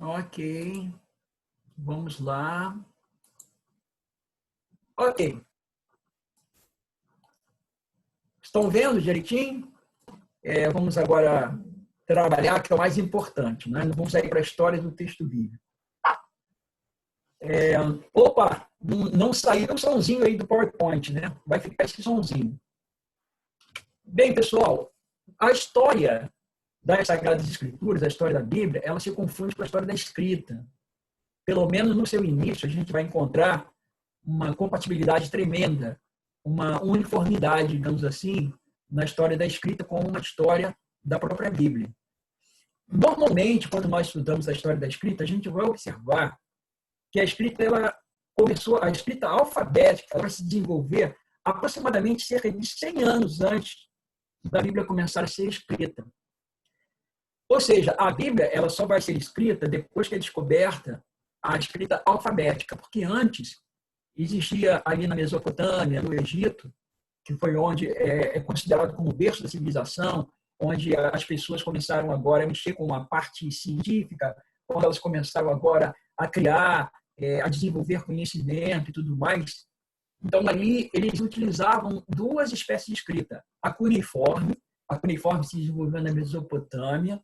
Ok, vamos lá. Ok. Estão vendo direitinho? Vamos agora trabalhar, que é o mais importante, né? Não vamos sair para a história do texto bíblico. Opa, não saiu o somzinho aí do PowerPoint, né? Vai ficar esse somzinho. Bem, pessoal, a história das Sagradas Escrituras, a história da Bíblia, ela se confunde com a história da escrita. Pelo menos no seu início, a gente vai encontrar uma compatibilidade tremenda, uma uniformidade, digamos assim, na história da escrita com uma história da própria Bíblia. Normalmente, quando nós estudamos a história da escrita, a gente vai observar que a escrita, a escrita alfabética, ela vai se desenvolver aproximadamente cerca de 100 anos antes da Bíblia começar a ser escrita. Ou seja, a Bíblia ela só vai ser escrita depois que é descoberta a escrita alfabética, porque antes existia ali na Mesopotâmia, no Egito, que foi onde é considerado como o berço da civilização, onde as pessoas começaram agora a mexer com a parte científica, quando elas começaram agora a criar, a desenvolver conhecimento e tudo mais. Então, ali, eles utilizavam duas espécies de escrita. A cuneiforme se desenvolveu na Mesopotâmia,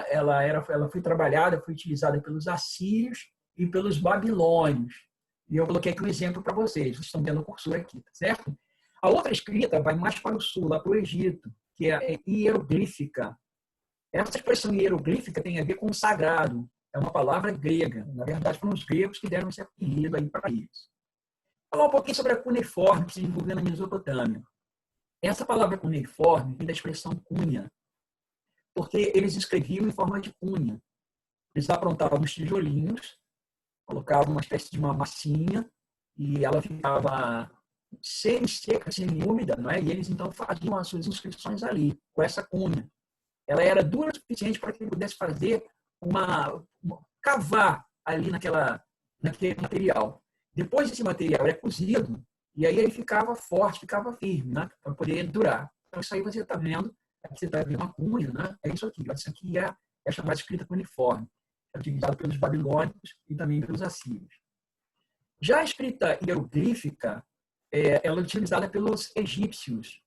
ela foi trabalhada, foi utilizada pelos assírios e pelos babilônios. E eu coloquei aqui um exemplo para vocês estão vendo o cursor aqui, tá certo? A outra escrita vai mais para o sul, lá para o Egito, que é a hieroglífica. Essa expressão hieroglífica tem a ver com o sagrado. É uma palavra grega. Na verdade, foram os gregos que deram esse apelido aí para eles. Falar um pouquinho sobre a cuneiforme que se desenvolveu na Mesopotâmia. Essa palavra cuneiforme vem da expressão cunha, porque eles escreviam em forma de cunha. Eles aprontavam os tijolinhos, colocavam uma espécie de uma massinha e ela ficava semi-seca, semi-úmida, não é? E eles então faziam as suas inscrições ali, com essa cunha. Ela era dura o suficiente para que ele pudesse fazer cavar ali naquele material. Depois esse material é cozido e aí ele ficava forte, ficava firme, né? Para poder durar. Então isso aí você está vendo, aqui você está vendo uma cunha, né? É isso aqui. Isso aqui é chamada escrita cuneiforme, é utilizado pelos babilônicos e também pelos assírios. Já a escrita hieroglífica, ela é utilizada pelos egípcios.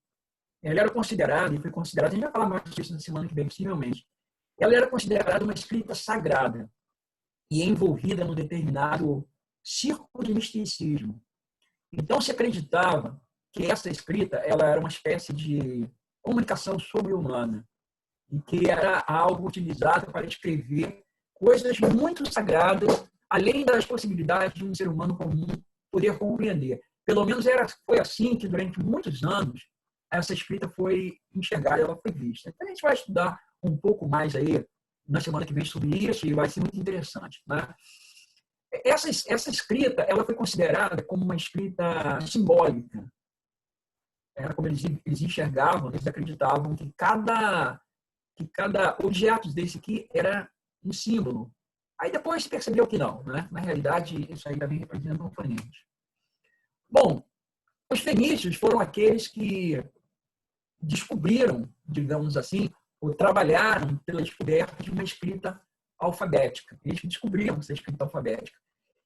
Ela era considerada, e foi considerada, a gente vai falar mais disso na semana que vem, possivelmente, ela era considerada uma escrita sagrada e envolvida num determinado círculo de misticismo. Então, se acreditava que essa escrita ela era uma espécie de comunicação sobre-humana e que era algo utilizado para escrever coisas muito sagradas, além das possibilidades de um ser humano comum poder compreender. Pelo menos foi assim que, durante muitos anos, essa escrita foi enxergada, ela foi vista. Então, a gente vai estudar um pouco mais aí na semana que vem sobre isso e vai ser muito interessante, né? Essa escrita ela foi considerada como uma escrita simbólica. Era como eles enxergavam, eles acreditavam que cada objeto desse aqui era um símbolo. Aí depois se percebeu que não, né? Na realidade, isso aí também representa um oponente. Bom, os fenícios foram aqueles que descobriram, digamos assim, ou trabalharam pela descoberta de uma escrita alfabética. Eles descobriram essa escrita alfabética.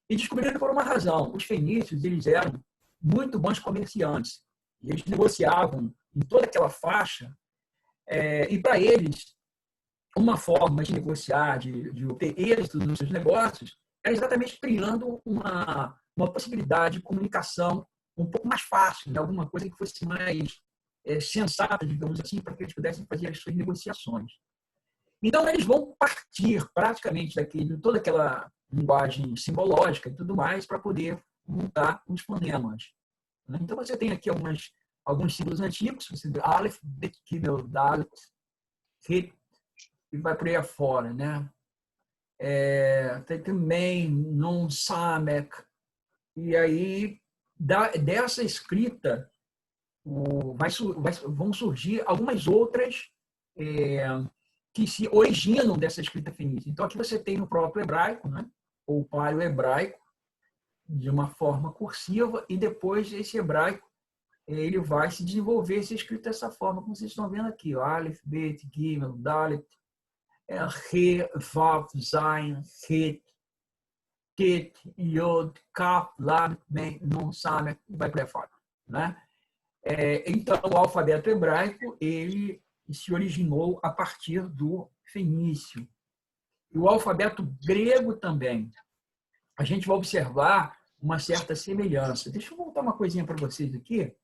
E descobriram por uma razão. Os fenícios eles eram muito bons comerciantes. E eles negociavam em toda aquela faixa. E para eles, uma forma de negociar, de obter êxito nos seus negócios, era exatamente criando uma possibilidade de comunicação um pouco mais fácil, né? Alguma coisa que fosse mais sensata, digamos assim, para que eles pudessem fazer as suas negociações. Então, eles vão partir praticamente de toda aquela linguagem simbológica e tudo mais para poder montar os fonemas. Então, você tem aqui alguns símbolos antigos, você vê Aleph, Bet, Gimel, Dalet, Hit, e vai por aí afora, né? Tem também Nun, Samek, e aí, dessa escrita, vão surgir algumas outras que se originam dessa escrita fenícia. Então, aqui você tem no próprio hebraico, né? Ou paleo-hebraico, de uma forma cursiva, e depois esse hebraico ele vai se desenvolver, ser escrito dessa forma, como vocês estão vendo aqui, Aleph, Bet, Gimel, Dalet. He, Vav, Zain, Het, Tet, Yod, Kaf, Lamed, Mem, Nun, Samet, vai para fora, né? Então, o alfabeto hebraico ele se originou a partir do fenício. E o alfabeto grego também. A gente vai observar uma certa semelhança. Deixa eu voltar uma coisinha para vocês aqui.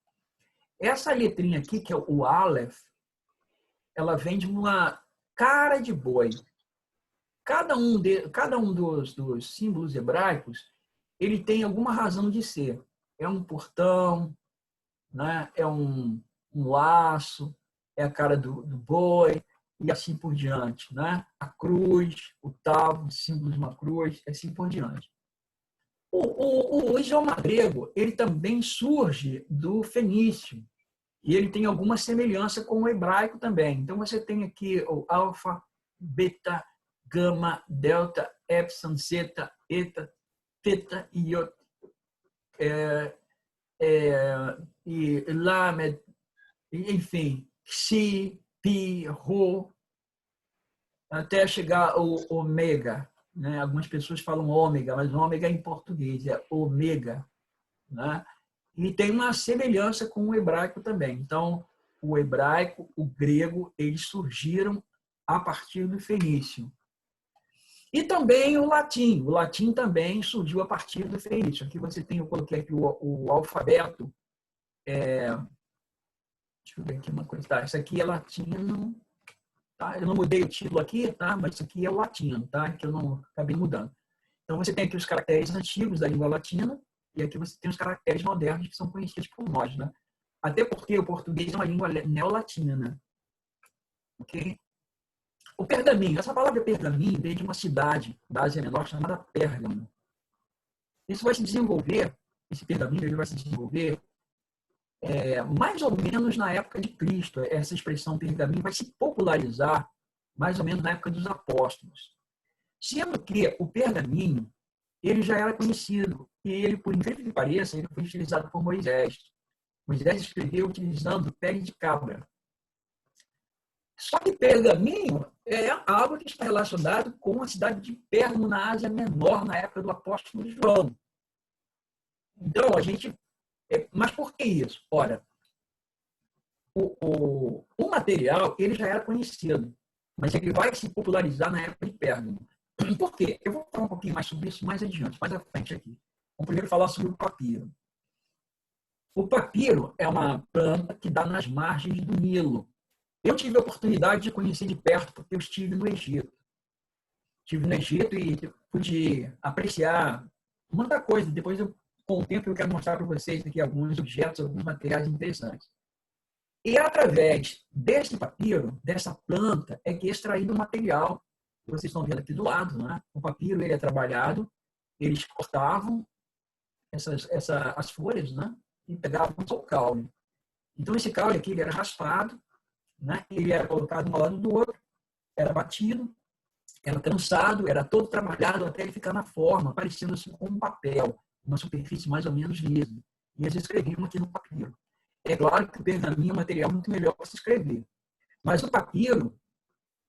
Essa letrinha aqui, que é o Aleph, ela vem de uma cara de boi. Cada um dos símbolos hebraicos, ele tem alguma razão de ser. É um portão, né? É um laço, é a cara do boi, e assim por diante. Né? A cruz, o Tav, o símbolo de uma cruz, e assim por diante. O idioma grego ele também surge do fenício, e ele tem alguma semelhança com o hebraico também. Então, você tem aqui o alfa, beta, gama, delta, epsilon, zeta, eta, teta, iot, e lamed, enfim, xi, pi, rho, até chegar o ômega. Né? Algumas pessoas falam ômega, mas ômega em português é ômega. Né? E tem uma semelhança com o hebraico também. Então, o hebraico, o grego, eles surgiram a partir do fenício. E também o latim. O latim também surgiu a partir do fenício. Aqui você tem, eu coloquei aqui o alfabeto. Deixa eu ver aqui uma coisa. Tá, isso aqui é latino. Tá? Eu não mudei o título aqui, tá? Mas isso aqui é o latino, tá? Que eu não acabei mudando. Então, você tem aqui os caracteres antigos da língua latina e aqui você tem os caracteres modernos que são conhecidos por nós, né? Até porque o português é uma língua neolatina, né? Ok? O pergaminho. Essa palavra pergaminho vem de uma cidade da Ásia Menor chamada Pérgamo. Isso vai se desenvolver, esse pergaminho ele vai se desenvolver mais ou menos na época de Cristo. Essa expressão pergaminho vai se popularizar mais ou menos na época dos apóstolos. Sendo que o pergaminho ele já era conhecido e ele, por incrível que pareça, ele foi utilizado por Moisés. Moisés escreveu utilizando pele de cabra. Só que pergaminho é algo que está relacionado com a cidade de Pérgamo na Ásia Menor na época do apóstolo João. Então, mas por que isso? Ora, o material ele já era conhecido, mas ele vai se popularizar na época de Pérgamo. Por quê? Eu vou falar um pouquinho mais sobre isso mais adiante, mais à frente aqui. Vamos primeiro falar sobre o papiro. O papiro é uma planta que dá nas margens do Nilo. Eu tive a oportunidade de conhecer de perto porque eu estive no Egito. Estive no Egito e pude apreciar muita coisa. Depois, com o tempo, eu quero mostrar para vocês aqui alguns objetos, alguns materiais interessantes. E através desse papiro, dessa planta, é que é extraído o material que vocês estão vendo aqui do lado. Né? O papiro ele é trabalhado, eles cortavam as folhas, né? E pegavam o caule. Então, esse caule aqui ele era raspado, né? Ele era colocado um ao lado do outro, era batido, era trançado, era todo trabalhado até ele ficar na forma, parecendo assim com um papel, uma superfície mais ou menos lisa. E eles escreviam aqui no papiro. É claro que o pergaminho é um material muito melhor para se escrever. Mas o papiro,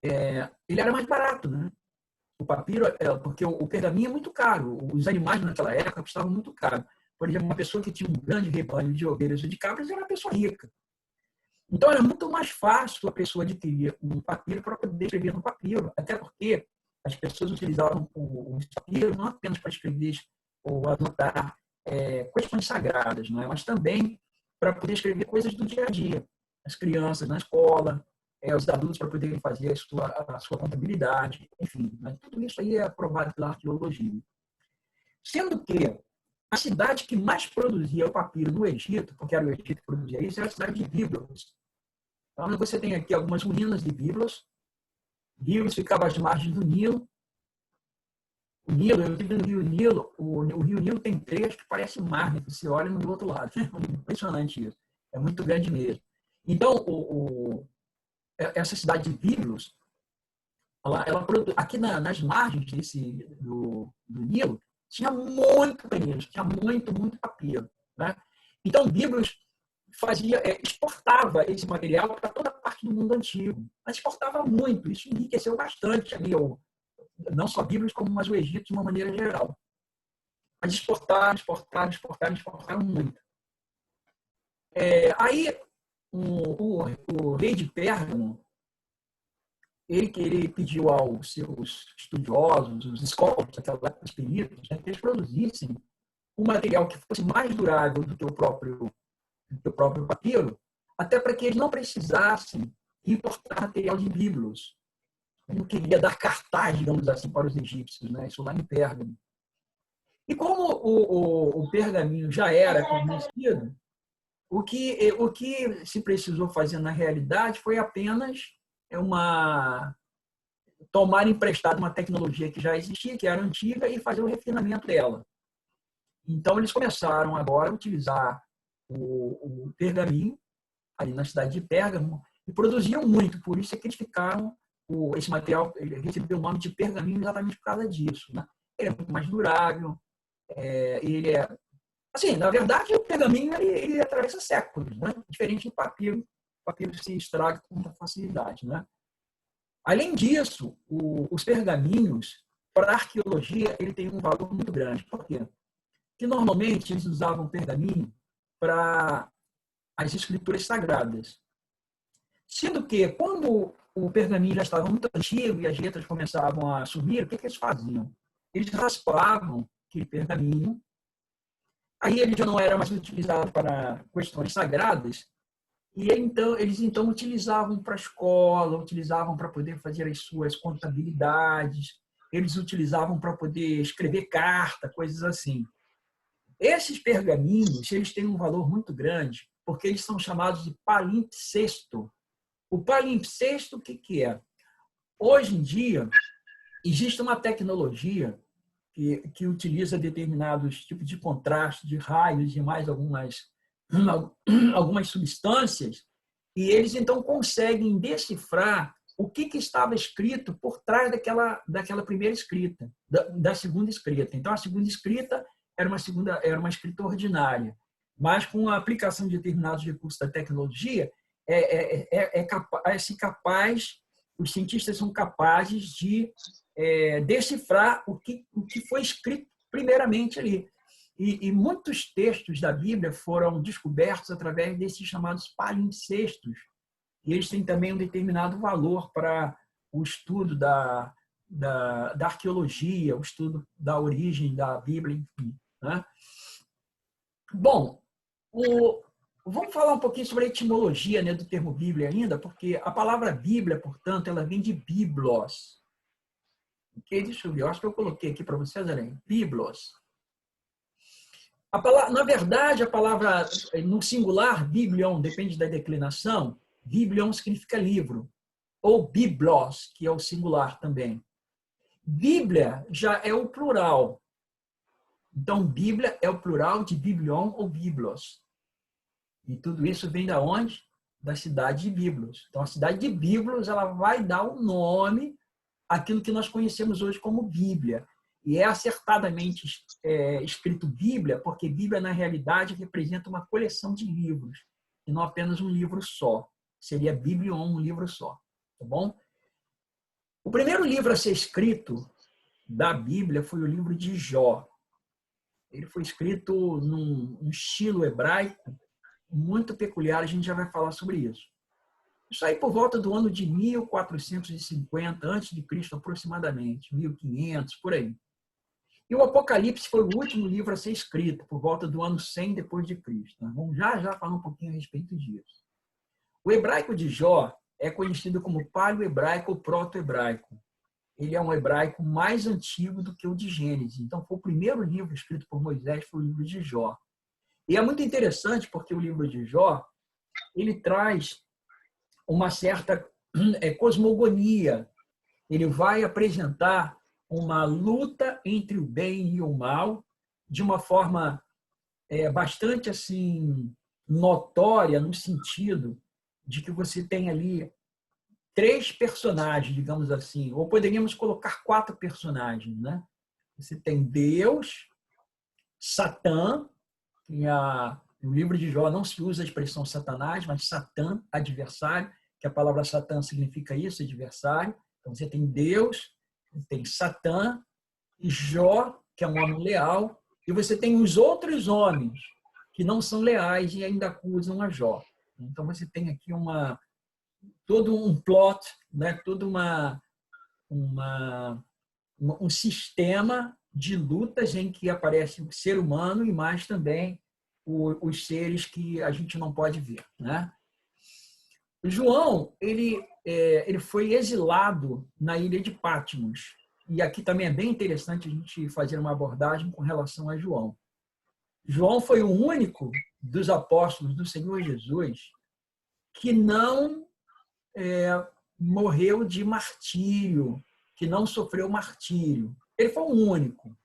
ele era mais barato, né? O papiro, porque o pergaminho é muito caro. Os animais naquela época custavam muito caro. Por exemplo, uma pessoa que tinha um grande rebanho de ovelhas ou de cabras era uma pessoa rica. Então, era muito mais fácil a pessoa adquirir um papiro para poder escrever no papiro. Até porque as pessoas utilizavam o papiro não apenas para escrever ou anotar questões sagradas, não é? Mas também para poder escrever coisas do dia a dia. As crianças na escola, os adultos para poderem fazer a sua contabilidade, enfim. Mas tudo isso aí é aprovado pela arqueologia. Sendo que a cidade que mais produzia o papiro no Egito, porque era o Egito que produzia isso, era a cidade de Biblos. Então, você tem aqui algumas ruínas de Biblos. Biblos ficava às margens do Nilo. O Nilo, eu estive no Rio Nilo, o Rio Nilo tem trechos que parece mar, né? Você olha no outro lado. É impressionante isso. É muito grande mesmo. Então, essa cidade de Biblos, aqui nas margens do Nilo, tinha muito papiro, tinha muito papiro. Né? Então, Biblos exportava esse material para toda a parte do mundo antigo. Mas exportava muito, isso enriqueceu bastante ali, não só Bíblias, como o Egito de uma maneira geral. Mas exportaram muito. Aí, o rei de Pérgamo, ele pediu aos seus estudiosos, os escolas daquela época, os peritos, né, que eles produzissem um material que fosse mais durável do que o próprio papiro, até para que eles não precisassem importar material de bíblios. Ele não queria dar cartaz, digamos assim, para os egípcios, né? Isso lá em Pérgamo. E como o pergaminho já era conhecido, o que se precisou fazer na realidade foi apenas tomar emprestado uma tecnologia que já existia, que era antiga, e fazer o refinamento dela. Então, eles começaram agora a utilizar o pergaminho ali na cidade de Pérgamo e produziam muito, por isso é que eles ficaram, esse material ele recebeu o nome de pergaminho exatamente por causa disso. Né? Ele é muito mais durável, ele é... Assim, na verdade, o pergaminho ele atravessa séculos, né? Diferente do papiro. O papiro se estraga com muita facilidade. Né? Além disso, os pergaminhos, para a arqueologia, ele tem um valor muito grande. Por quê? Porque normalmente eles usavam pergaminho para as escrituras sagradas. Sendo que, quando o pergaminho já estava muito antigo e as letras começavam a sumir, o que eles faziam? Eles raspavam aquele pergaminho, aí ele já não era mais utilizado para questões sagradas, e eles então utilizavam para a escola, utilizavam para poder fazer as suas contabilidades, eles utilizavam para poder escrever carta, coisas assim. Esses pergaminhos, eles têm um valor muito grande, porque eles são chamados de palimpsesto. O palimpsesto, o que é? Hoje em dia, existe uma tecnologia que utiliza determinados tipos de contraste, de raios e mais algumas substâncias, e eles então conseguem decifrar o que estava escrito por trás daquela primeira escrita, da segunda escrita. Então, a segunda escrita era uma escrita ordinária, mas com a aplicação de determinados recursos da tecnologia, os cientistas são capazes de decifrar o que foi escrito primeiramente ali. E muitos textos da Bíblia foram descobertos através desses chamados palimpsestos. E eles têm também um determinado valor para o estudo da arqueologia, o estudo da origem da Bíblia, enfim. Né? Bom, vamos falar um pouquinho sobre a etimologia, né, do termo Bíblia ainda, porque a palavra Bíblia, portanto, ela vem de biblos. Deixa eu ver, eu acho que eu coloquei aqui para vocês, Além. Biblos. Na verdade, a palavra no singular, biblion, depende da declinação, biblion significa livro, ou biblos, que é o singular também. Bíblia já é o plural. Então, Bíblia é o plural de biblion ou biblos. E tudo isso vem da onde? Da cidade de Biblos. Então, a cidade de Biblos ela vai dar o nome àquilo que nós conhecemos hoje como Bíblia. E é acertadamente escrito Bíblia, porque Bíblia, na realidade, representa uma coleção de livros, e não apenas um livro só. Seria Biblion, um livro só. Tá bom? O primeiro livro a ser escrito da Bíblia foi o livro de Jó. Ele foi escrito num estilo hebraico muito peculiar, a gente já vai falar sobre isso. Isso aí por volta do ano de 1450 a.C., aproximadamente, 1500, por aí. E o Apocalipse foi o último livro a ser escrito, por volta do ano 100 depois de Cristo. Vamos já falar um pouquinho a respeito disso. O hebraico de Jó é conhecido como paleo-hebraico ou proto-hebraico. Ele é um hebraico mais antigo do que o de Gênesis. Então, foi o primeiro livro escrito por Moisés, foi o livro de Jó. E é muito interessante porque o livro de Jó, ele traz uma certa cosmogonia. Ele vai apresentar uma luta entre o bem e o mal de uma forma bastante assim notória, no sentido de que você tem ali 3 personagens, digamos assim, ou poderíamos colocar 4 personagens, né? Você tem Deus, Satã, no livro de Jó não se usa a expressão Satanás, mas Satã, adversário, que a palavra Satã significa isso, adversário. Então, você tem Deus, tem Satã, e Jó, que é um homem leal, e você tem os outros homens que não são leais e ainda acusam a Jó. Então, você tem aqui todo um plot, né? Todo um sistema de lutas em que aparece o ser humano e mais também os seres que a gente não pode ver, né? João, ele foi exilado na ilha de Patmos. E aqui também é bem interessante a gente fazer uma abordagem com relação a João. João foi o único dos apóstolos do Senhor Jesus que não morreu de martírio, que não sofreu martírio. Ele foi o único.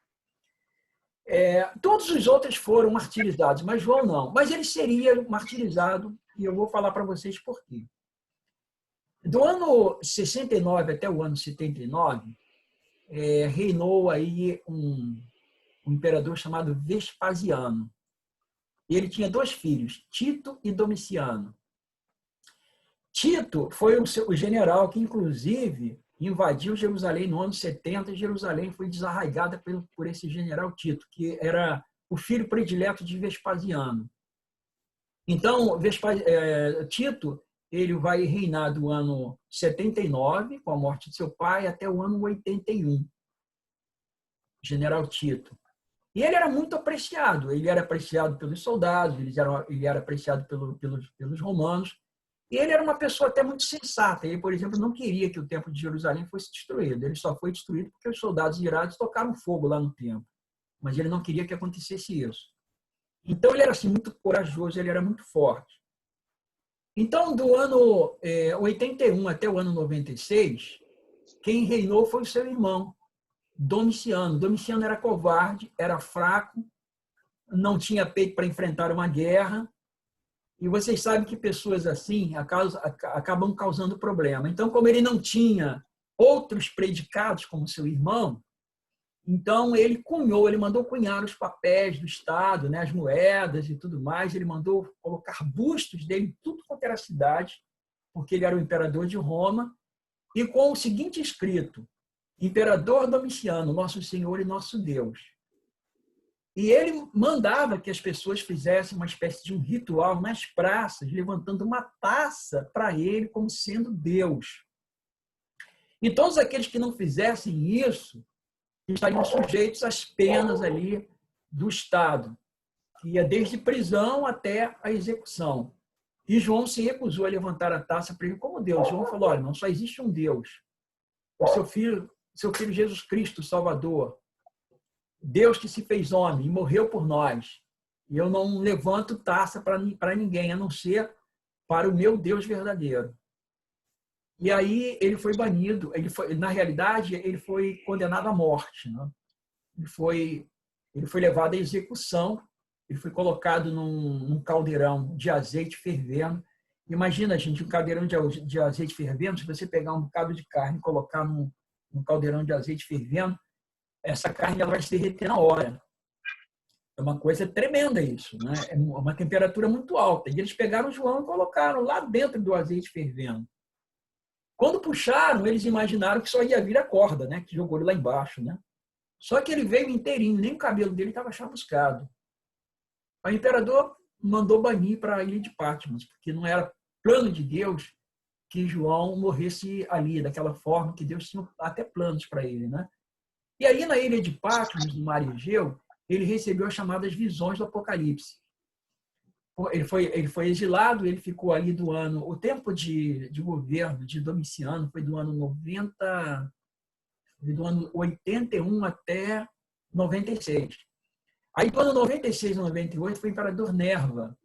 Todos os outros foram martirizados, mas João não. Mas ele seria martirizado, e eu vou falar para vocês por quê. Do ano 69 até o ano 79, reinou aí um imperador chamado Vespasiano. E ele tinha 2 filhos, Tito e Domiciano. Tito foi o general que, inclusive, invadiu Jerusalém no ano 70, e Jerusalém foi desarraigada por esse general Tito, que era o filho predileto de Vespasiano. Então, Tito, ele vai reinar do ano 79, com a morte de seu pai, até o ano 81, general Tito. E ele era muito apreciado, ele era apreciado pelos soldados, ele era apreciado pelos romanos, e ele era uma pessoa até muito sensata. Ele, por exemplo, não queria que o templo de Jerusalém fosse destruído. Ele só foi destruído porque os soldados irados tocaram fogo lá no templo. Mas ele não queria que acontecesse isso. Então, ele era assim, muito corajoso, ele era muito forte. Então, do ano 81 até o ano 96, quem reinou foi o seu irmão, Domiciano. Domiciano era covarde, era fraco, não tinha peito para enfrentar uma guerra. E vocês sabem que pessoas assim acabam causando problema. Então, como ele não tinha outros predicados como seu irmão, então ele mandou cunhar os papéis do Estado, né, as moedas e tudo mais. Ele mandou colocar bustos dele em tudo quanto era cidade, porque ele era o imperador de Roma, e com o seguinte escrito: Imperador Domiciano, nosso Senhor e nosso Deus. E ele mandava que as pessoas fizessem uma espécie de um ritual nas praças, levantando uma taça para ele como sendo Deus. E todos aqueles que não fizessem isso estariam sujeitos às penas ali do Estado, que ia desde prisão até a execução. E João se recusou a levantar a taça para ele como Deus. João falou: olha, não só existe um Deus, o seu filho Jesus Cristo, Salvador, Deus que se fez homem e morreu por nós. E eu não levanto taça para ninguém, a não ser para o meu Deus verdadeiro. E aí ele foi banido. Na realidade, ele foi condenado à morte, né? Ele foi levado à execução. Ele foi colocado num caldeirão de azeite fervendo. Imagina, gente, um caldeirão de azeite fervendo. Se você pegar um bocado de carne e colocar num caldeirão de azeite fervendo, essa carne ela vai se derreter na hora. É uma coisa tremenda isso, né? É uma temperatura muito alta. E eles pegaram o João e colocaram lá dentro do azeite fervendo. Quando puxaram, eles imaginaram que só ia vir a corda, né? Que jogou ele lá embaixo, né? Só que ele veio inteirinho, nem o cabelo dele estava chamuscado. O imperador mandou banir para a ilha de Patmos, porque não era plano de Deus que João morresse ali, daquela forma que Deus tinha até planos para ele, né? E aí, na ilha de Patmos, no mar Egeu, ele recebeu as chamadas visões do Apocalipse. Ele foi exilado, ele ficou ali o tempo de governo de Domiciano foi do ano 81 até 96. Aí, do ano 96 a 98, foi o imperador Nerva.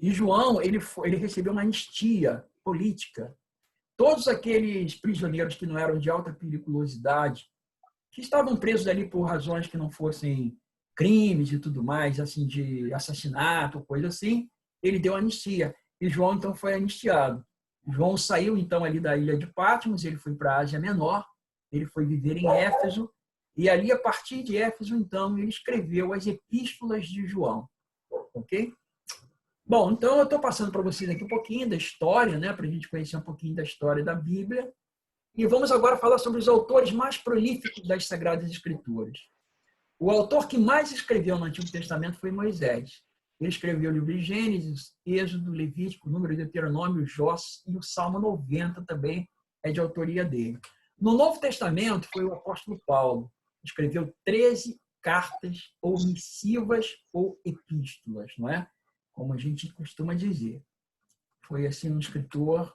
E João, ele recebeu uma anistia política. Todos aqueles prisioneiros que não eram de alta periculosidade, que estavam presos ali por razões que não fossem crimes e tudo mais, assim, de assassinato, coisa assim, ele deu anistia. E João, então, foi anistiado. João saiu, então, ali da ilha de Patmos, ele foi para a Ásia Menor, ele foi viver em Éfeso, e ali, a partir de Éfeso, então, ele escreveu as epístolas de João. Ok? Bom, então eu estou passando para vocês aqui um pouquinho da história, né, para a gente conhecer um pouquinho da história da Bíblia. E vamos agora falar sobre os autores mais prolíficos das Sagradas Escrituras. O autor que mais escreveu no Antigo Testamento foi Moisés. Ele escreveu o livro de Gênesis, Êxodo, Levítico, Número, Deuteronômio, Jó e o Salmo 90 também é de autoria dele. No Novo Testamento foi o apóstolo Paulo. Escreveu 13 cartas ou missivas ou epístolas, não é? Como a gente costuma dizer. Foi assim um escritor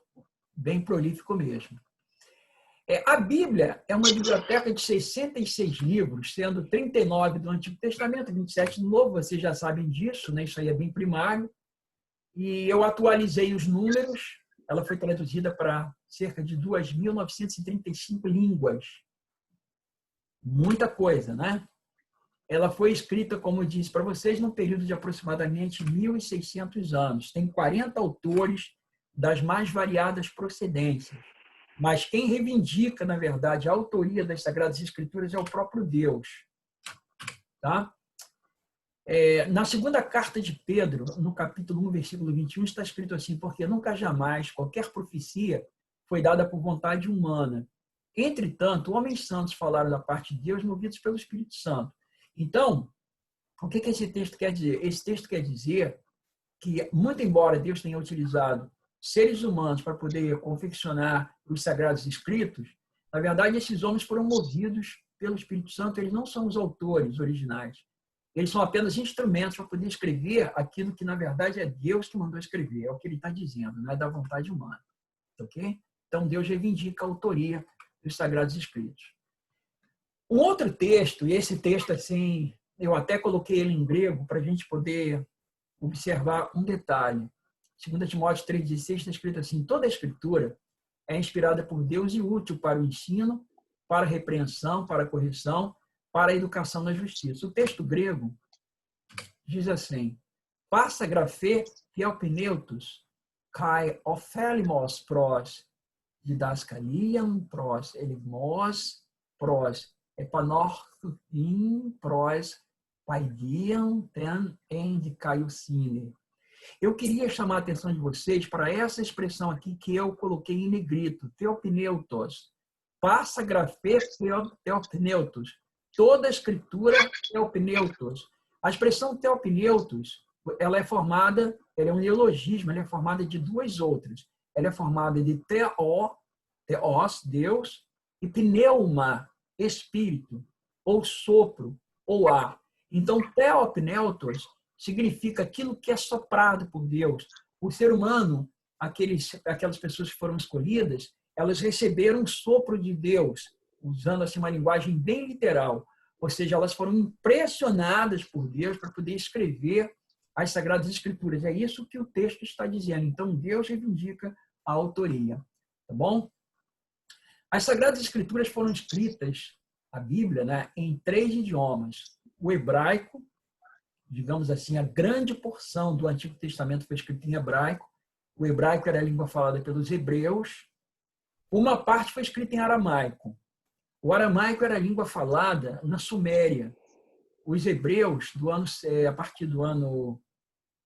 bem prolífico mesmo. A Bíblia é uma biblioteca de 66 livros, sendo 39 do Antigo Testamento, 27 do Novo, vocês já sabem disso, né? Isso aí é bem primário. E eu atualizei os números, ela foi traduzida para cerca de 2.935 línguas. Muita coisa, né? Ela foi escrita, como eu disse para vocês, num período de aproximadamente 1.600 anos. Tem 40 autores das mais variadas procedências. Mas quem reivindica, na verdade, a autoria das Sagradas Escrituras é o próprio Deus. Tá? Na segunda carta de Pedro, no capítulo 1, versículo 21, está escrito assim: porque nunca jamais qualquer profecia foi dada por vontade humana. Entretanto, homens santos falaram da parte de Deus, movidos pelo Espírito Santo. Então, o que esse texto quer dizer? Esse texto quer dizer que, muito embora Deus tenha utilizado seres humanos para poder confeccionar os sagrados escritos, na verdade, esses homens foram movidos pelo Espírito Santo, eles não são os autores originais. Eles são apenas instrumentos para poder escrever aquilo que, na verdade, é Deus que mandou escrever. É o que ele está dizendo, não é da vontade humana. Ok? Então, Deus reivindica a autoria dos sagrados escritos. Um outro texto, e esse texto, assim, eu até coloquei ele em grego para a gente poder observar um detalhe. 2 Timóteo 3,16 está escrito assim: toda a escritura é inspirada por Deus e útil para o ensino, para a repreensão, para a correção, para a educação na justiça. O texto grego diz assim: passa grafê theopneutos, kai ophelimos pros didascaliam, pros elimos, pros epanorthim, pros paidiam, ten endicaiocine. Eu queria chamar a atenção de vocês para essa expressão aqui que eu coloquei em negrito, theopneutos. Passa grafê theopneutos. Toda a escritura theopneutos. A expressão theopneutos, ela é formada, ela é um neologismo, ela é formada de duas outras. Ela é formada de theos, Deus, e pneuma, espírito, ou sopro, ou ar. Então, theopneutos significa aquilo que é soprado por Deus. O ser humano, aquelas pessoas que foram escolhidas, elas receberam um sopro de Deus, usando assim uma linguagem bem literal. Ou seja, elas foram impressionadas por Deus para poder escrever as Sagradas Escrituras. É isso que o texto está dizendo. Então, Deus reivindica a autoria. Tá bom? As Sagradas Escrituras foram escritas, a Bíblia, né, em 3 idiomas. O hebraico, digamos assim, a grande porção do Antigo Testamento foi escrita em hebraico. O hebraico era a língua falada pelos hebreus. Uma parte foi escrita em aramaico. O aramaico era a língua falada na Suméria. Os hebreus, a partir do ano,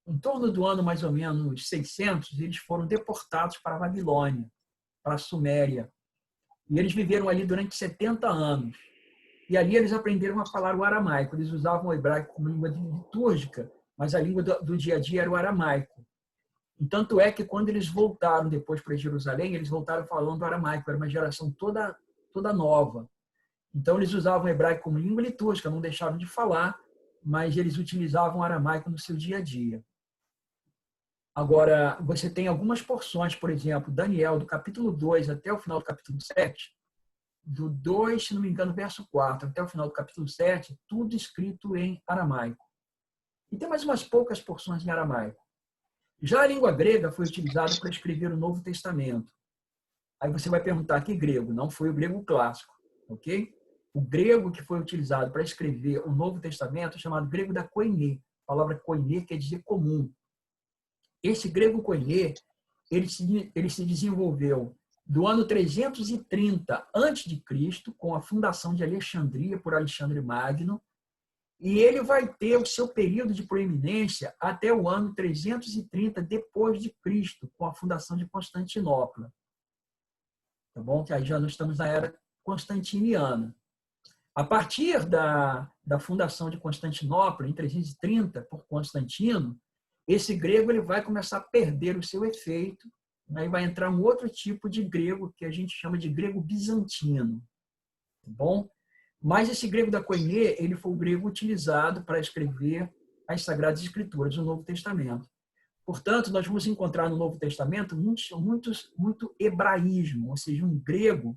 em torno do ano mais ou menos 600, eles foram deportados para a Babilônia, para a Suméria. E eles viveram ali durante 70 anos. E ali eles aprenderam a falar o aramaico. Eles usavam o hebraico como língua litúrgica, mas a língua do dia a dia era o aramaico. E tanto é que quando eles voltaram depois para Jerusalém, eles voltaram falando aramaico. Era uma geração toda nova. Então eles usavam o hebraico como língua litúrgica, não deixavam de falar, mas eles utilizavam o aramaico no seu dia a dia. Agora, você tem algumas porções, por exemplo, Daniel, do capítulo 2 até o final do capítulo 7, do 2, se não me engano, verso 4, até o final do capítulo 7, tudo escrito em aramaico. E tem mais umas poucas porções em aramaico. Já a língua grega foi utilizada para escrever o Novo Testamento. Aí você vai perguntar, que grego? Não foi o grego clássico, ok? O grego que foi utilizado para escrever o Novo Testamento é chamado grego da koiné. A palavra koiné quer dizer comum. Esse grego koiné, ele se desenvolveu do ano 330 a.C., com a fundação de Alexandria por Alexandre Magno, E ele vai ter o seu período de proeminência até o ano 330 depois de Cristo, com a fundação de Constantinopla. Tá bom? Que aí já nós estamos na era constantiniana. A partir da fundação de Constantinopla, em 330, por Constantino, esse grego ele vai começar a perder o seu efeito, né? E vai entrar um outro tipo de grego que a gente chama de grego bizantino. Tá bom? Mas esse grego da Koiné, ele foi o grego utilizado para escrever as Sagradas Escrituras do Novo Testamento. Portanto, nós vamos encontrar no Novo Testamento muito hebraísmo, ou seja, um grego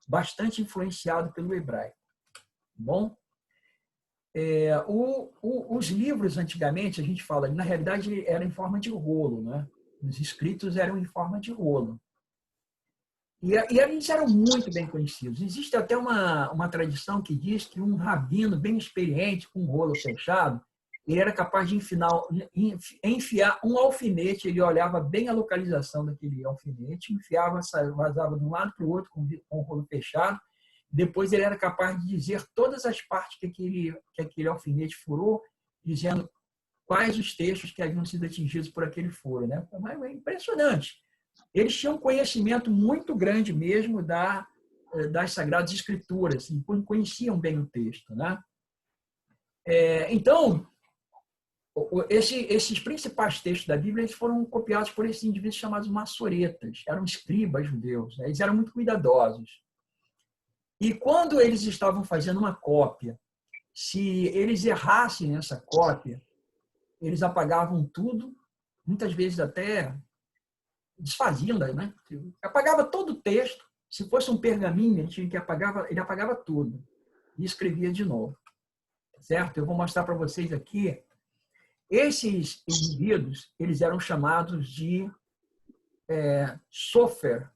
bastante influenciado pelo hebraico. Bom, os livros antigamente, a gente fala, na realidade era em forma de rolo, né? Os escritos eram em forma de rolo. E eles eram muito bem conhecidos. Existe até uma tradição que diz que um rabino bem experiente, com um rolo fechado, ele era capaz de enfiar um alfinete, ele olhava bem a localização daquele alfinete, enfiava, vazava de um lado para o outro com o rolo fechado. Depois ele era capaz de dizer todas as partes que aquele alfinete furou, dizendo quais os textos que haviam sido atingidos por aquele furo, né? É impressionante. Eles tinham um conhecimento muito grande mesmo das Sagradas Escrituras, e conheciam bem o texto, né? Então, esses principais textos da Bíblia eles foram copiados por esses indivíduos chamados maçoretas, eram escribas judeus, né? Eles eram muito cuidadosos. E quando eles estavam fazendo uma cópia, se eles errassem nessa cópia, eles apagavam tudo, muitas vezes até desfaziam, né? Apagava todo o texto. Se fosse um pergaminho, ele apagava tudo e escrevia de novo. Certo? Eu vou mostrar para vocês aqui. Esses indivíduos, eles eram chamados de sofer.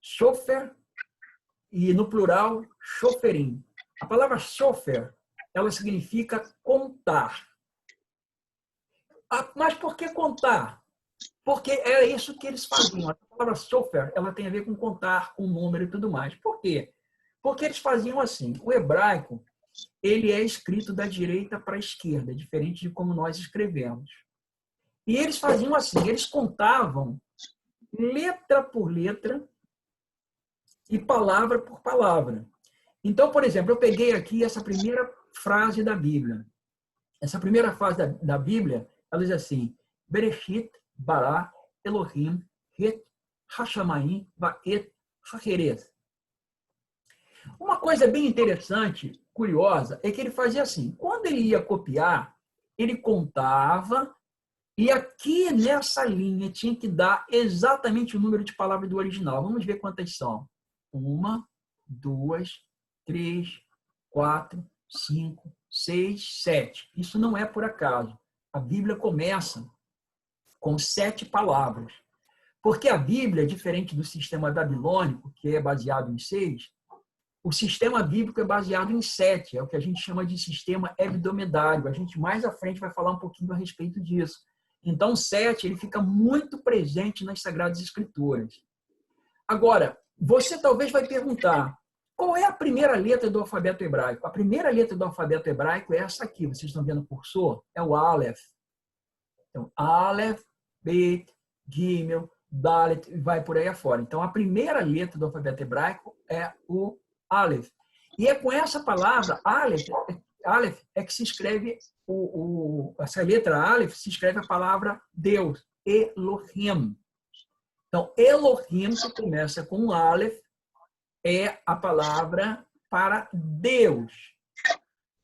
Sofer e, no plural, choferim. A palavra sofer, ela significa contar. Mas por que contar? Porque era isso que eles faziam. A palavra sofer, ela tem a ver com contar, com número e tudo mais. Por quê? Porque eles faziam assim. O hebraico, ele é escrito da direita para a esquerda, diferente de como nós escrevemos. E eles faziam assim, eles contavam letra por letra e palavra por palavra. Então, por exemplo, eu peguei aqui essa primeira frase da Bíblia. Essa primeira frase da Bíblia, ela diz assim, Bereshit bara Elohim het hashamayim va'et ha'erez. Uma coisa bem interessante, curiosa, é que ele fazia assim. Quando ele ia copiar, ele contava e aqui nessa linha tinha que dar exatamente o número de palavras do original. Vamos ver quantas são. 1, 2, 3, 4, 5, 6, 7. Isso não é por acaso. A Bíblia começa com 7 palavras. Porque a Bíblia, diferente do sistema babilônico, que é baseado em 6, o sistema bíblico é baseado em 7, é o que a gente chama de sistema hebdomedário. A gente mais à frente vai falar um pouquinho a respeito disso. Então, o 7 ele fica muito presente nas Sagradas Escrituras. Agora, você talvez vai perguntar, qual é a primeira letra do alfabeto hebraico? A primeira letra do alfabeto hebraico é essa aqui, vocês estão vendo o cursor? É o Aleph. Então, Aleph, Bet, Gimel, Dalet, e vai por aí afora. Então, a primeira letra do alfabeto hebraico é o Aleph. E é com essa palavra, Aleph é que se escreve, essa letra Aleph se escreve a palavra Deus, Elohim. Então, Elohim, que começa com Aleph, é a palavra para Deus.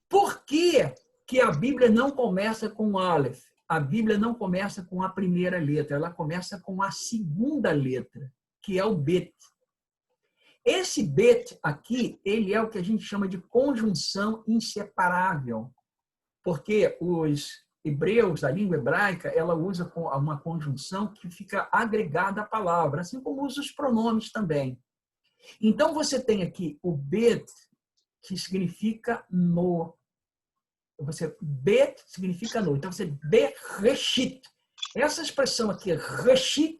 Por que que a Bíblia não começa com Aleph? A Bíblia não começa com a primeira letra, ela começa com a segunda letra, que é o Bet. Esse Bet aqui, ele é o que a gente chama de conjunção inseparável, porque os hebreus, a língua hebraica, ela usa uma conjunção que fica agregada à palavra, assim como usa os pronomes também. Então, você tem aqui o Bet, que significa no. Bet significa no. Então, você Bereshit. Essa expressão aqui, Reshit,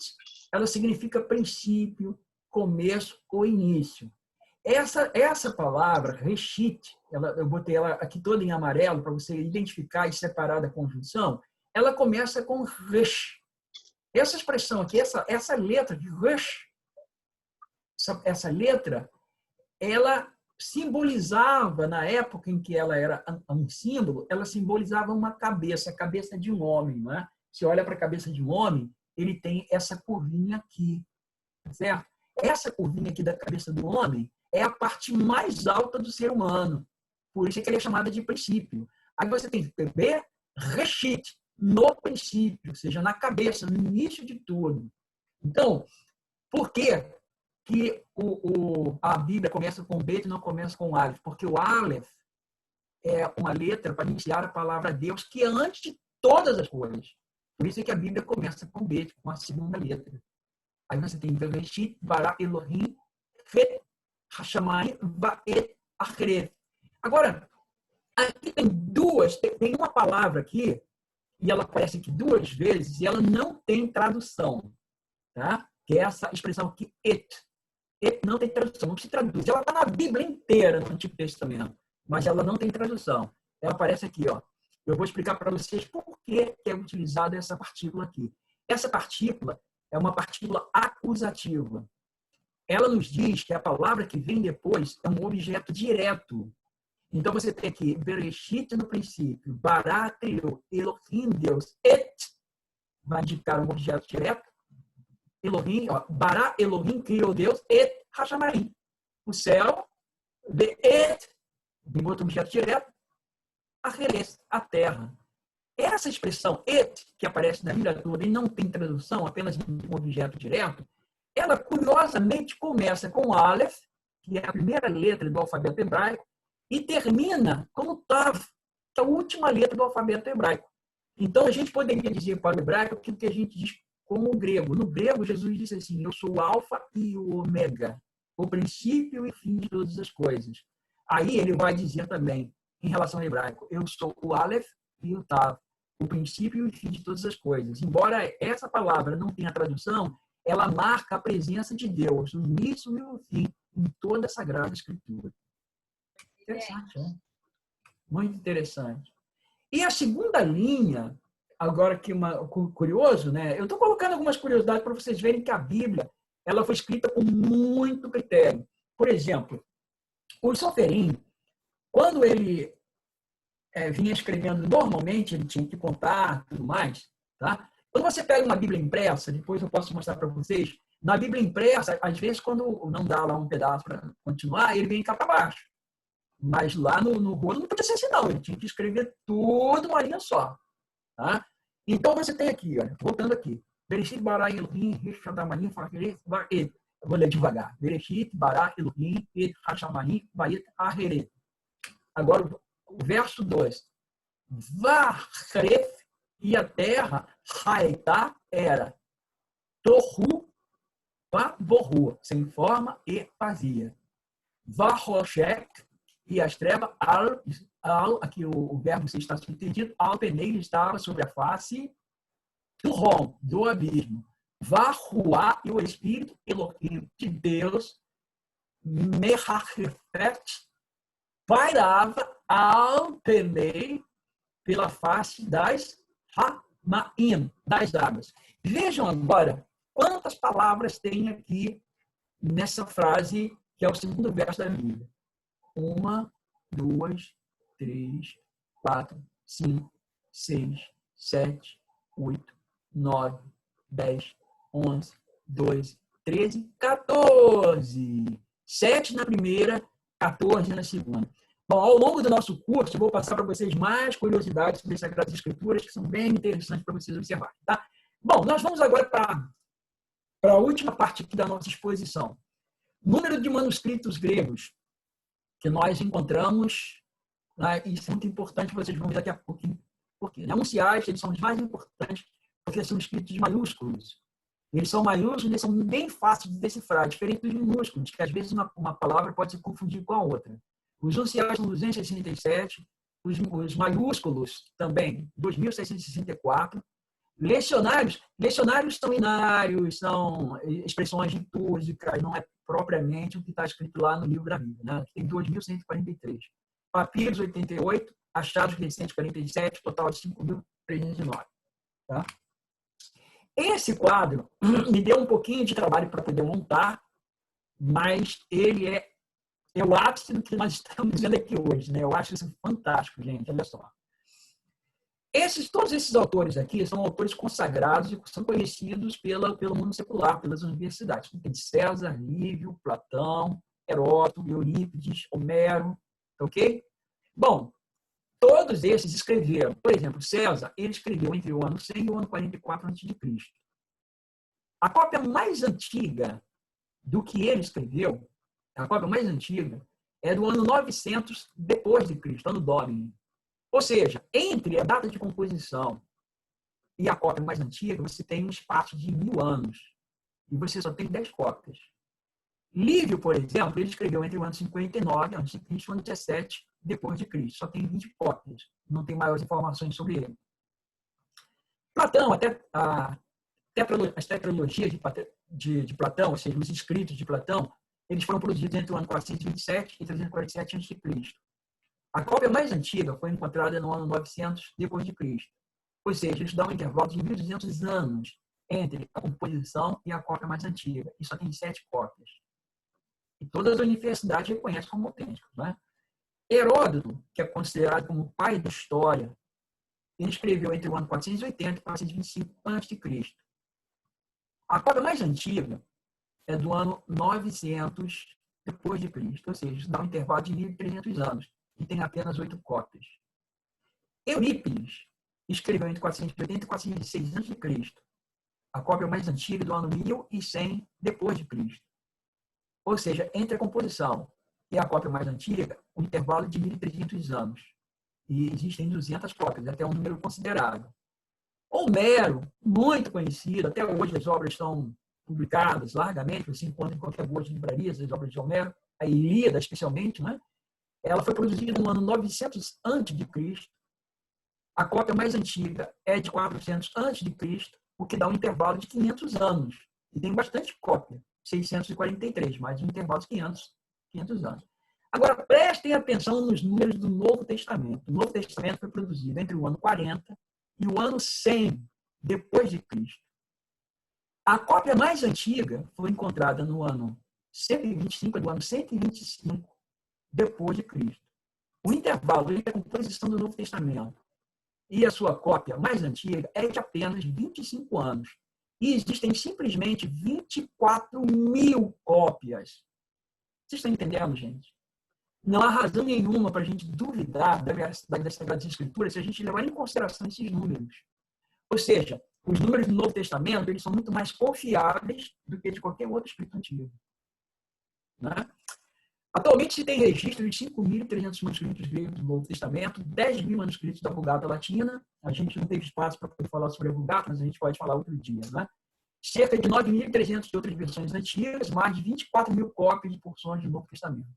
ela significa princípio, começo ou início. Essa palavra, reshit, eu botei ela aqui toda em amarelo para você identificar e separar da conjunção, ela começa com resh. Essa expressão aqui, essa letra de resh, essa letra, ela simbolizava, na época em que ela era um símbolo, ela simbolizava uma cabeça, a cabeça de um homem. Não é? Se olha para a cabeça de um homem, ele tem essa curvinha aqui, certo? Essa curvinha aqui da cabeça do homem é a parte mais alta do ser humano. Por isso é que ele é chamada de princípio. Aí você tem B, reshit, no princípio, ou seja, na cabeça, no início de tudo. Então, por quê que a Bíblia começa com Bet e não começa com Aleph? Porque o Aleph é uma letra para iniciar a palavra Deus, que é antes de todas as coisas. Por isso é que a Bíblia começa com Bet, com a segunda letra. Aí você tem Bereshit, Bara, Elohim, Het, Hashamayim, Vaet, Acheret. Agora, aqui tem uma palavra aqui, e ela aparece aqui 2 vezes, e ela não tem tradução. Tá? Que é essa expressão aqui, et. Et não tem tradução, não se traduz. Ela está na Bíblia inteira, no Antigo Testamento, mas ela não tem tradução. Ela aparece aqui, ó. Eu vou explicar para vocês por que é utilizada essa partícula aqui. Essa partícula é uma partícula acusativa. Ela nos diz que a palavra que vem depois é um objeto direto. Então, você tem aqui, Bereshit no princípio, Bara criou, Elohim, Deus, Et, vai indicar um objeto direto. Elohim, ó, Bara Elohim criou Deus, Et Hashamayim. O céu, Et, vem outro objeto direto, Acheres, a terra. Essa expressão Et, que aparece na Bíblia toda e não tem tradução, apenas um objeto direto, ela curiosamente começa com Aleph, que é a primeira letra do alfabeto hebraico, e termina com Tav, que é a última letra do alfabeto hebraico. Então, a gente poderia dizer para o hebraico aquilo que a gente diz como o grego. No grego, Jesus disse assim, eu sou o alfa e o ômega, o princípio e fim de todas as coisas. Aí ele vai dizer também, em relação ao hebraico, eu sou o Aleph e o Tav, o princípio e fim de todas as coisas. Embora essa palavra não tenha tradução, ela marca a presença de Deus, o início e o fim, em toda a Sagrada Escritura. Interessante, né? Muito interessante. E a segunda linha, agora que curioso, né? Eu estou colocando algumas curiosidades para vocês verem que a Bíblia ela foi escrita com muito critério. Por exemplo, o Soferim, quando ele vinha escrevendo normalmente, ele tinha que contar tudo mais, tá? Quando você pega uma Bíblia impressa, depois eu posso mostrar para vocês, na Bíblia impressa, às vezes, quando não dá lá um pedaço para continuar, ele vem cá para baixo. Mas lá no rolo não podia ser assim, não. Ele tinha que escrever tudo uma linha só. Tá? Então, você tem aqui, olha, voltando aqui. Bereshit, Bara, Elohim, Hashamayim, Vaet. Eu vou ler devagar. Bereshit, Bara, Elohim, Hashamayim, Vaet, Aheret. Agora, o verso 2. Varref, e a terra, Haetá, era Tohu, Vaborru, sem forma e vazia. Varroshek, e as trevas, aqui o verbo se está subentendido, Alpenei estava sobre a face do Rom, do abismo. Varruá, e o Espírito Elohim de Deus, Merachefet, pairava Alpenei pela face das Hamaim, das águas. Vejam agora quantas palavras tem aqui nessa frase, que é o segundo verso da Bíblia. 1, 2, 3, 4, 5, 6, 7, 8, 9, 10, 11, 12, 13, 14. 7 na primeira, 14 na segunda. Bom, ao longo do nosso curso, eu vou passar para vocês mais curiosidades sobre as Sagradas Escrituras, que são bem interessantes para vocês observarem. Tá? Bom, nós vamos agora para a última parte aqui da nossa exposição. Número de manuscritos gregos que nós encontramos, né? Isso é muito importante, vocês vão ver daqui a pouquinho. Porque anunciais, eles são os mais importantes, porque são escritos em maiúsculos. Eles são maiúsculos, eles são bem fáceis de decifrar, diferente dos minúsculos, que às vezes uma palavra pode se confundir com a outra. Os anunciais são 267, os maiúsculos também, 2664, Lecionários são inários, são expressões litúrgicas, não é propriamente o que está escrito lá no livro da Bíblia. Né? Tem 2.143. Papiros, 88. Achados recentes, 47. Total de 5.309. Tá? Esse quadro me deu um pouquinho de trabalho para poder montar, mas ele é o ápice do que nós estamos vendo aqui hoje. Né? Eu acho isso fantástico, gente. Olha só. Todos esses autores aqui são autores consagrados e são conhecidos pelo mundo secular, pelas universidades. Tem César, Lívio, Platão, Heródoto, Eurípides, Homero, ok? Bom, todos esses escreveram. Por exemplo, César, ele escreveu entre o ano 100 e o ano 44 a.C. A cópia mais antiga do que ele escreveu, a cópia mais antiga, é do ano 900 depois de Cristo, ano Domini. Ou seja, entre a data de composição e a cópia mais antiga, você tem um espaço de 1000 anos. E você só tem 10 cópias. Lívio, por exemplo, ele escreveu entre o ano 59 a.C. e o ano 17 depois de Cristo. Só tem 20 cópias. Não tem maiores informações sobre ele. Platão, as tetralogias de Platão, ou seja, os escritos de Platão, eles foram produzidos entre o ano 427 e 347 a.C. A cópia mais antiga foi encontrada no ano 900 depois de Cristo. Ou seja, isso dá um intervalo de 1.200 anos entre a composição e a cópia mais antiga. E só tem 7 cópias. E todas as universidades reconhecem como autênticas. Né? Heródoto, que é considerado como o pai da história, ele escreveu entre o ano 480 e 425 a.C. A cópia mais antiga é do ano 900 depois de Cristo. Ou seja, isso dá um intervalo de 1.300 anos. E tem apenas 8 cópias. Eurípides escreveu entre 480 e 406 a.C. A cópia mais antiga do ano 1100 depois de Cristo. Ou seja, entre a composição e a cópia mais antiga, o intervalo é de 1.300 anos. E existem 200 cópias, até um número considerável. Homero, muito conhecido, até hoje as obras são publicadas largamente, você encontra em qualquer boa de livrarias as obras de Homero, a Ilíada especialmente, né? Ela foi produzida no ano 900 a.C. A cópia mais antiga é de 400 a.C., o que dá um intervalo de 500 anos. E tem bastante cópia, 643, mais um intervalo de 500 anos. Agora, prestem atenção nos números do Novo Testamento. O Novo Testamento foi produzido entre o ano 40 e o ano 100 depois de Cristo. A cópia mais antiga foi encontrada no ano 125, do ano 125 depois de Cristo. O intervalo entre a composição do Novo Testamento e a sua cópia mais antiga é de apenas 25 anos. E existem simplesmente 24.000 cópias. Vocês estão entendendo, gente? Não há razão nenhuma para a gente duvidar da veracidade das Sagradas Escrituras se a gente levar em consideração esses números. Ou seja, os números do Novo Testamento eles são muito mais confiáveis do que de qualquer outro escrito antigo. Né? Atualmente se tem registro de 5.300 manuscritos gregos do Novo Testamento, 10.000 manuscritos da Vulgata Latina. A gente não teve espaço para poder falar sobre a Vulgata, mas a gente pode falar outro dia. Né? Cerca de 9.300 de outras versões antigas, mais de 24.000 cópias de porções do Novo Testamento.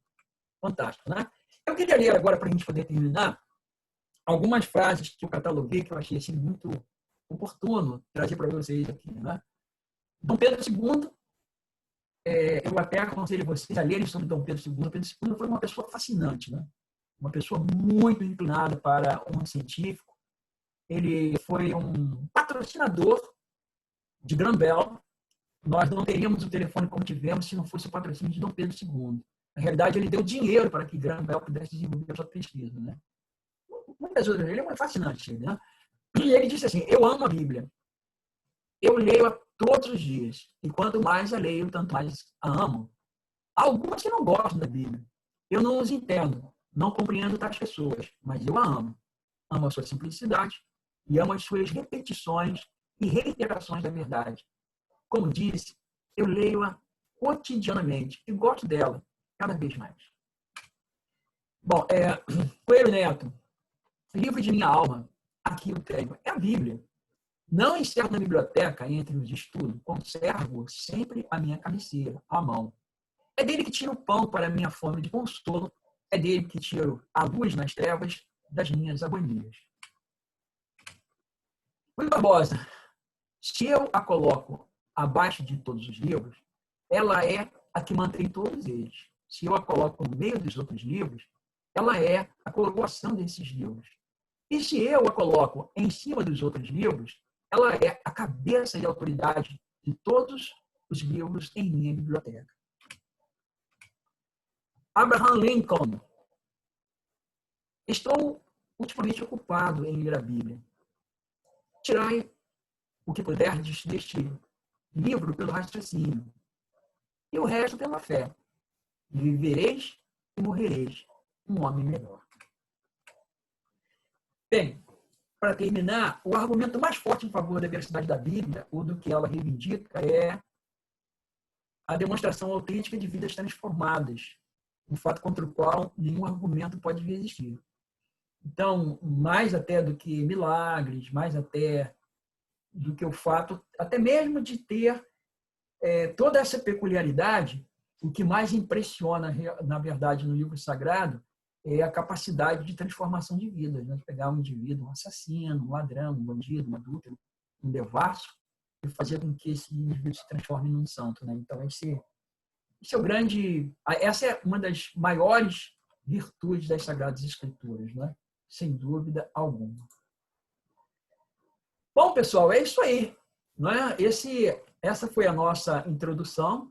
Fantástico, né? Eu queria ler agora, para a gente poder terminar, algumas frases que eu cataloguei, que eu achei assim, muito oportuno trazer para vocês aqui. Né? Dom Pedro II, eu até aconselho vocês a lerem sobre Dom Pedro II. Dom Pedro II foi uma pessoa fascinante, né? Uma pessoa muito inclinada para o mundo científico. Ele foi um patrocinador de Graham Bell. Nós não teríamos o telefone como tivemos se não fosse o patrocínio de Dom Pedro II. Na realidade, ele deu dinheiro para que Graham Bell pudesse desenvolver a sua pesquisa. Né? Muitas outras, ele é fascinante. Né? E ele disse assim, eu amo a Bíblia. Eu leio-a todos os dias. E quanto mais a leio, tanto mais a amo. Há algumas que não gostam da Bíblia. Eu não os entendo. Não compreendo tais pessoas. Mas eu a amo. Amo a sua simplicidade e amo as suas repetições e reiterações da verdade. Como disse, eu leio-a cotidianamente e gosto dela cada vez mais. Bom, Coelho Neto, livro de minha alma, aqui eu tenho, é a Bíblia. Não encerro na biblioteca entre os estudos, conservo sempre a minha cabeceira, à mão. É dele que tiro o pão para a minha fome de consolo, é dele que tiro a luz nas trevas das minhas agonias. Rui Barbosa, Se eu a coloco abaixo de todos os livros, ela é a que mantém todos eles. Se eu a coloco no meio dos outros livros, ela é a coroação desses livros. E se eu a coloco em cima dos outros livros, ela é a cabeça e autoridade de todos os livros em minha biblioteca. Abraham Lincoln. Estou ultimamente ocupado em ler a Bíblia. Tirai o que puderdes deste livro pelo raciocínio, e o resto pela fé. E vivereis e morrereis um homem melhor. Bem, para terminar, o argumento mais forte em favor da veracidade da Bíblia, ou do que ela reivindica, é a demonstração autêntica de vidas transformadas, um fato contra o qual nenhum argumento pode existir. Então, mais até do que milagres, mais até do que o fato, até mesmo de ter toda essa peculiaridade, o que mais impressiona, na verdade, no livro sagrado é a capacidade de transformação de vidas. Né? Pegar um indivíduo, um assassino, um ladrão, um bandido, um adúltero, um devasso, e fazer com que esse indivíduo se transforme num santo. Né? Então, esse é o grande... Essa é uma das maiores virtudes das Sagradas Escrituras, né? Sem dúvida alguma. Bom, pessoal, é isso aí. Né? Essa foi a nossa introdução